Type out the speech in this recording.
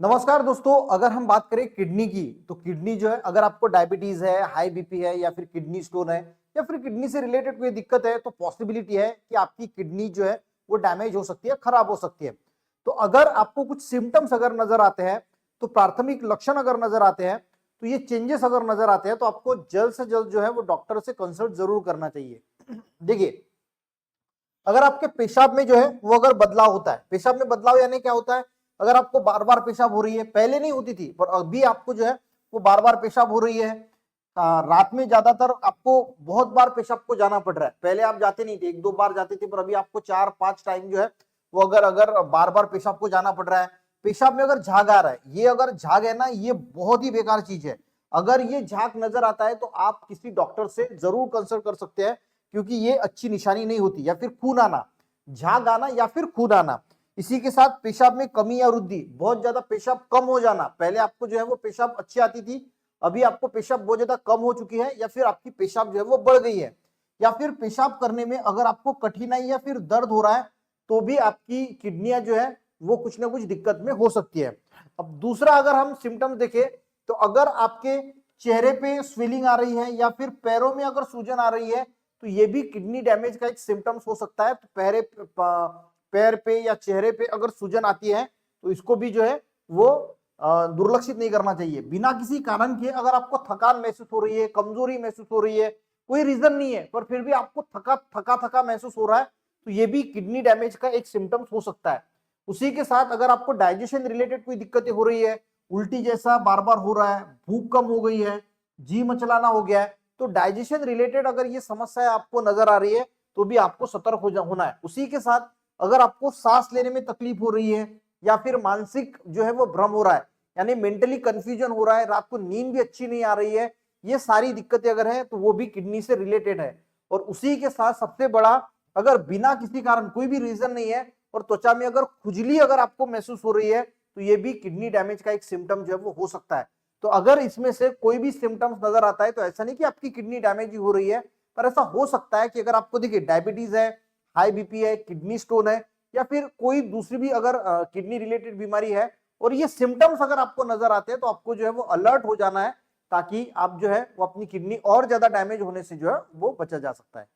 नमस्कार दोस्तों, अगर हम बात करें किडनी की तो किडनी जो है, अगर आपको डायबिटीज है, हाई बीपी है या फिर किडनी स्टोन है या फिर किडनी से रिलेटेड कोई दिक्कत है तो पॉसिबिलिटी है कि आपकी किडनी जो है वो डैमेज हो सकती है, खराब हो सकती है। तो अगर आपको कुछ सिम्टम्स अगर नजर आते हैं, तो प्राथमिक लक्षण अगर नजर आते हैं, तो ये चेंजेस अगर नजर आते हैं तो आपको जल्द से जल्द जो है वो डॉक्टर से कंसल्ट जरूर करना चाहिए। देखिए, अगर आपके पेशाब में जो है वो अगर बदलाव होता है, पेशाब में बदलाव यानी क्या होता है, अगर आपको बार बार पेशाब हो रही है, पहले नहीं होती थी पर अभी आपको जो है वो बार बार पेशाब हो रही है, रात में ज्यादातर आपको बहुत बार पेशाब को जाना पड़ रहा है, पहले आप जाते नहीं थे, एक दो बार जाते थे, पर अभी आपको 4-5 टाइम जो है वो अगर अगर बार बार पेशाब को जाना पड़ रहा है। पेशाब में अगर झाग आ रहा है, ये अगर झाग है ना, ये बहुत ही बेकार चीज है। अगर ये झाग नजर आता है तो आप किसी डॉक्टर से जरूर कंसल्ट कर सकते हैं, क्योंकि ये अच्छी निशानी नहीं होती। या फिर खून आना, झाग आना या फिर खून आना, इसी के साथ पेशाब में कमी या वृद्धि, बहुत ज्यादा पेशाब कम हो जाना, पहले आपको जो है वो पेशाब अच्छी आती थी, अभी आपको पेशाब बहुत ज्यादा कम हो चुकी है, या फिर आपकी पेशाब जो है वो बढ़ गई है, या फिर पेशाब करने में अगर आपको कठिनाई या फिर दर्द हो रहा है, तो भी आपकी किडनियां जो है वो कुछ ना कुछ दिक्कत में हो सकती है। अब दूसरा अगर हम सिम्टम्स देखें, तो अगर आपके चेहरे पे स्वेलिंग आ रही है या फिर पैरों में अगर सूजन आ रही है, तो ये भी किडनी डैमेज का एक सिम्टम्स हो सकता है। तो पैर पे या चेहरे पे अगर सूजन आती है तो इसको भी जो है वो दुर्लक्षित नहीं करना चाहिए। बिना किसी कारण के अगर आपको थकान महसूस हो रही है, कमजोरी महसूस हो रही है, कोई रीजन नहीं है, पर फिर भी आपको थका थका थका महसूस हो रहा है, तो ये भी किडनी डैमेज का एक सिम्टम्स हो सकता है। उसी के साथ अगर आपको डाइजेशन रिलेटेड कोई दिक्कतें हो रही है, उल्टी जैसा बार बार हो रहा है, भूख कम हो गई है, जी मचलाना हो गया है, तो डाइजेशन रिलेटेड अगर ये समस्या आपको नजर आ रही है तो भी आपको सतर्क होना है। उसी के साथ अगर आपको सांस लेने में तकलीफ हो रही है या फिर मानसिक जो है वो भ्रम हो रहा है, यानी मेंटली कंफ्यूजन हो रहा है, रात को नींद भी अच्छी नहीं आ रही है, ये सारी दिक्कतें अगर है तो वो भी किडनी से रिलेटेड है। और उसी के साथ सबसे बड़ा, अगर बिना किसी कारण कोई भी रीजन नहीं है और त्वचा में अगर खुजली अगर आपको महसूस हो रही है, तो ये भी किडनी डैमेज का एक सिम्टम जो है वो हो सकता है। तो अगर इसमें से कोई भी सिम्टम्स नजर आता है तो ऐसा नहीं कि आपकी किडनी डैमेज ही हो रही है, पर ऐसा हो सकता है कि अगर आपको देखिए डायबिटीज है, हाई बीपी है, किडनी स्टोन है या फिर कोई दूसरी भी अगर किडनी रिलेटेड बीमारी है, और ये सिम्टम्स अगर आपको नजर आते हैं, तो आपको जो है वो अलर्ट हो जाना है, ताकि आप जो है वो अपनी किडनी और ज्यादा डैमेज होने से जो है वो बचा जा सकता है।